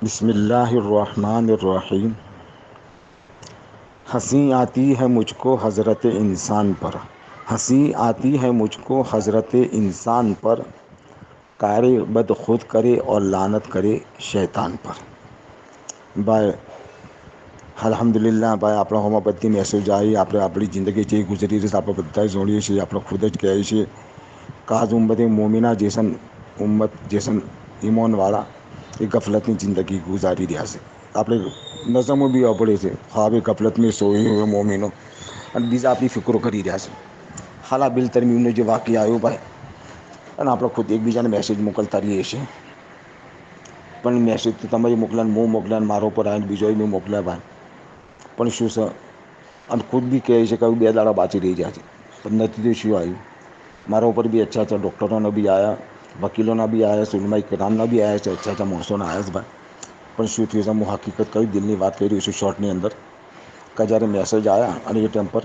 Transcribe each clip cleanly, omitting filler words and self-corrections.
बिस्मिल्लाहिर्रहमानिर्रहीम। हंसी आती है मुझको हज़रत इंसान पर, हंसी आती है मुझको हज़रत इंसान पर, कारे बद खुद करे और लानत करे शैतान पर। बाय અલ્હમ્દુલિલ્લાહ ભાઈ, આપણા હોમાં બધી મેસેજ આવી, આપણે આપણી જિંદગી જે ગુજરી રહી છે આપણે બધા જોડીએ છીએ, આપણે ખુદ જ કહીએ છીએ કાજ ઉમ્મતે મોમિના જેસન ઉમ્મત જેસન ઈમાનવાળા એ ગફલતની જિંદગી ગુજારી રહ્યા છે. આપણે નજમો બી અપડે છે, ખ્વાબે ગફલતમાં સોઈ હોય મોમિનો, અને બીજા આપણી ફિકરો કરી રહ્યા છે. હાલા બિલ તરમીમનો જે વાક્ય આવ્યો ભાઈ, અને આપણે ખુદ એકબીજાને મેસેજ મોકલતા રહીએ છીએ, પણ મેસેજ તો તમે મોકલ્યા, હું મોકલ્યા, મારો પર આવીને બીજો મેં મોકલ્યા ભાઈ, પણ શું છે, અને ખુદ બી કહે છે કે હવે 2 દાડા બાકી રહી ગયા છે, પણ નતીજો શું આવ્યું? મારા ઉપર બી અચ્છા ડૉક્ટરોના બી આવ્યા, વકીલોના બી આવ્યા, સુલમાઈ કરામના બી આવ્યા છે, અચ્છા માણસોના આવ્યા છે ભાઈ. પણ શું થયું છે, હું હકીકત કહી દિલની વાત કરી રહ્યો છું શોર્ટની અંદર, કે જ્યારે મેસેજ આવ્યા અને એ ટાઈમ પર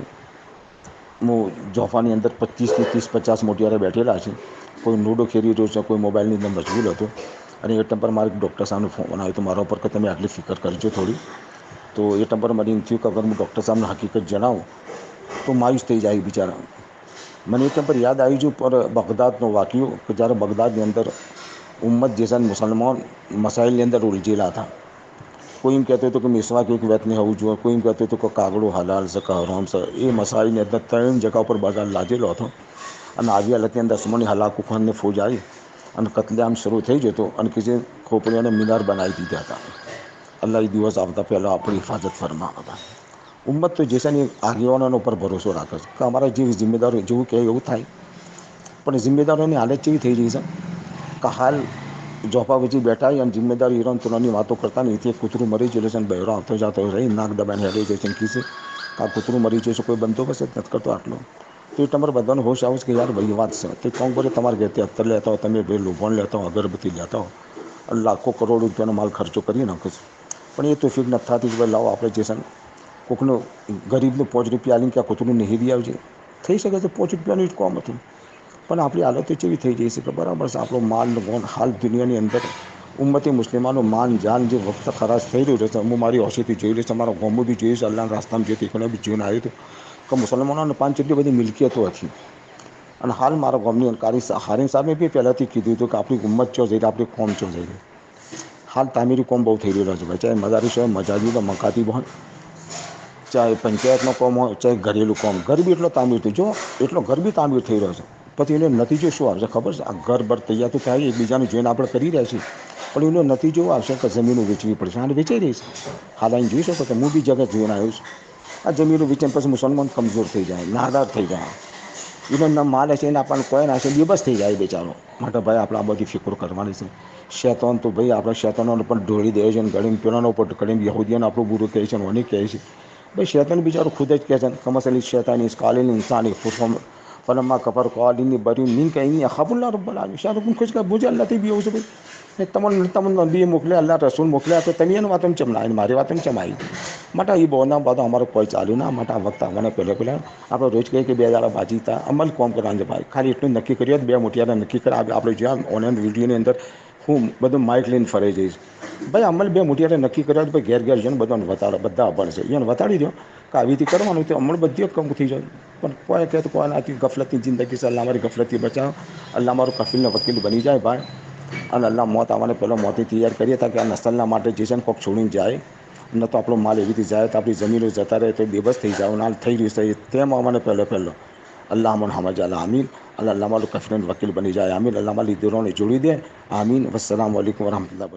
હું જોફાની અંદર 25 થી 30 50 મોટિયારે બેઠેલા છે, કોઈ લૂડો ખેલી રહ્યો છે, કોઈ મોબાઈલની અંદર મશગુલ હતો, અને એ ટાઈમ પર મારે ડૉક્ટર સાહેબનો ફોન આવ્યો તો મારા ઉપર કે તમે આટલી ફિકર કરજો થોડી. તો એ ટાઈમ પર મને એમ થયું કે અગર હું ડૉક્ટર સાહેબને હકીકત જણાવું તો માયુસ થઈ જાય બિચારા. મને એ ટાઈમ પર યાદ આવી ગયું પર બગદાદનો વાક્યો, કે જ્યારે બગદાદની અંદર ઉમ્મત જેસા મુસલમાન મસાઇલની અંદર ઉલझેલા હતા. કોઈ એમ કહેતો હતો કે મિસવાક એક વ્યક્તિને હોવું જોઈએ, કોઈ એમ કહેતો હતો કે કાગડો હલાલ છે કે હરામ છે. એ મસાઇલની અંદર 3 જગ્યા ઉપર બગાડ લાદેલો હતો, અને આવી હાલતની અંદર દુશ્મની હલાકુ ખાનને ફોજ આવી અને કતલેઆમ શરૂ થઈ જતો, અને કે જે ખોપડીઓને મિનાર બનાવી દીધા હતા. અલ્લાહ એ દિવસ આવતા પહેલાં આપણી હિફાજત ફરમાવે હતા. ઉમ્મત તો જેસાની આગેવાનોનો ઉપર ભરોસો રાખે છે કે અમારા જેવી જિમ્મેદારો જેવું કહે એવું થાય, પણ જિમ્મેદારોની હાલત કેવી થઈ રહી છે કે હાલ જોફા વચ્ચે બેઠા અને જિમ્મેદાર હીરોન તોનાની વાતો કરતા ને એથી કૂતરું મરી ગયેલું છે, બહેરો આવતો જતો રહી નાક દબાઈને હેડે છે, ચમકી છે આ કૂતરું મરી જશે, કોઈ બંદોબસ્ત જ નથી કરતો આટલો. તો એ તમારે બધાને હોશ આવે છે કે યાર ભાઈ વાત છે, તે કોણ બોલે તમારે ઘેરથી અત્તર લેતા હો, તમે ભાઈ લોભાણ લેતા હો, અગરબત્તી લેતા હો, લાખો કરોડો રૂપિયાનો માલ ખર્ચો કરી નાખો છો, પણ એ તો ફીક નથી થતી કે ભાઈ લાવો આપણે જેસન કોકનું ગરીબનું 5 રૂપિયા આલીને કે આ કૂતરું નહીં આવજે, થઈ શકે છે 5 રૂપિયાનું જ કોમ હતું, પણ આપણી હાલત કેવી થઈ જઈ છે કે બરાબર છે આપણો માલ હાલ દુનિયાની અંદર ઉમ્મતી મુસ્લિમાનો માન જાન જે વખત ખરાશ થઈ રહ્યું છે. હું મારી ઓછીથી જોઈ લઈશ, અમારા ગામમાં બી જોઈશ, અલ્લાહના રાસ્તામાં જે તીકોને બી જોઈને આવ્યું હતું કે મુસલમાનોને 5 જેટલી બધી મિલકિયતો હતી. અને હાલ મારા ગામની કારી હારીમ સાહેબે બી પહેલાંથી કીધું હતું કે આપણી ઉમ્મત ચો જઈ રહી, આપણી કોમ ચો જઈ રહી. હાલ તામીરી કોમ બહુ થઈ રહ્યો છે ભાઈ, ચાહે મદારીસ હોય, મજાજી હોય, મકાતીબ હોય, ચાહે પંચાયતનો કોમ હોય, ચાહે ઘરેલું કોમ, ઘર બી એટલો તામીર થયો, જો એટલો ઘર બી તામીર થઈ રહ્યો છે. પછી એનો નતીજો શું આવશે ખબર છે? આ ઘર બર તૈયાર તો થાય, એકબીજાને જોઈને આપણે કરી રહ્યા છીએ, પણ એનો નતીજો આવશે કે જમીનો વેચવી પડશે. આને વેચાઈ રહી છે, હાલ અહીં જોઈ શકો તો હું બી જગત જોઈને આવ્યો છું. આ જમીનો વેચાઈને પછી મુસલમાન કમજોર થઈ જાય, નાદાર થઈ જાય, એનો ન માલ હશે એને આપણને કોઈ ના હશે, બેબસ થઈ જાય બેચારો. માટે ભાઈ આપણે આ બધી ફિકરો કરવાની છે. શેતાન તો ભાઈ આપણે શેતાનોને પણ ઢોળી દે છે, અને ઘડીને પેલાનો ઉપર ઘડીને યહૂદીઓને આપણું બુરું કહે છે, અને કહે છે ભાઈ શેતાન બિચારો ખુદ જ કહે છે કમસલી શેતાની કાલીન ઇન્સાની ફલમ્મા કફર કાલીની બરી મીન કहीं અખાબુલ્લા રબ્બલ આલમીન. શાહરુખ ખુશ કે મુજે અલ્લાહથી બી એવું છે ભાઈ, તમને નબી મોકલ્યા, અલ્લાહ રસૂલ મોકલ્યા, તો તમે એની વાતોમાં ચમ ના મારી વાતોમાં ચમ આવી? માટે એ બોના બાદ અમારે કોઈ ચાલ્યું ના. માટે આ વખત આવવાને પહેલાં આપણે રોજ કહીએ કે 2 દાડા બાજી હતા, અમલ કોમ કરવાનું છે ભાઈ. ખાલી એટલું નક્કી કર્યું 2 મોટિયાને નક્કી કરે, આપણે જ્યાં ઓનલાઈન વિડીયોની અંદર હું બધું માઇક લઈને ફરાઈ જઈશ ભાઈ. અમલ 2 મોટિયારે નક્કી કર્યા ભાઈ, ઘેર ઘેર જઈને બધાને વતાડો, બધા ભણશે એને વતાડી દો કે આવી રીતે કરવાનું, તો અમલ બધી કામ થઈ જાય. પણ કોઈ કહે તો કોઈ નાથી ગફલતની જિંદગી છે, અલ્લાહ અમારી ગફલતથી બચાવો, અલ્લાહ મારું કફીલને વકીલ બની જાય ભાઈ, અને અલ્લાહ મોત આવવાને પહેલાં મોતની તૈયાર કરીએ તાકે આ નસલના માટે જે છે ને કોઈક છોડીને જાય, ન તો આપણો માલ એવી રીતે જાય તો આપણી જમીનો જતા રહે તો બેબસ થઈ જાય. હાલ થઈ રહ્યું છે તેમ આવવાને પહેલો અલ્લાહ અમન હમજ અલ્લાહ આમીન. અલ્લાહ મારું કફીલને વકીલ બની જાય આમીન. અલ્લાહ મારી દિલોને જોડી દે આમીન. વસ્સલામુ અલૈકુમ વરહમતુલ્લાહ.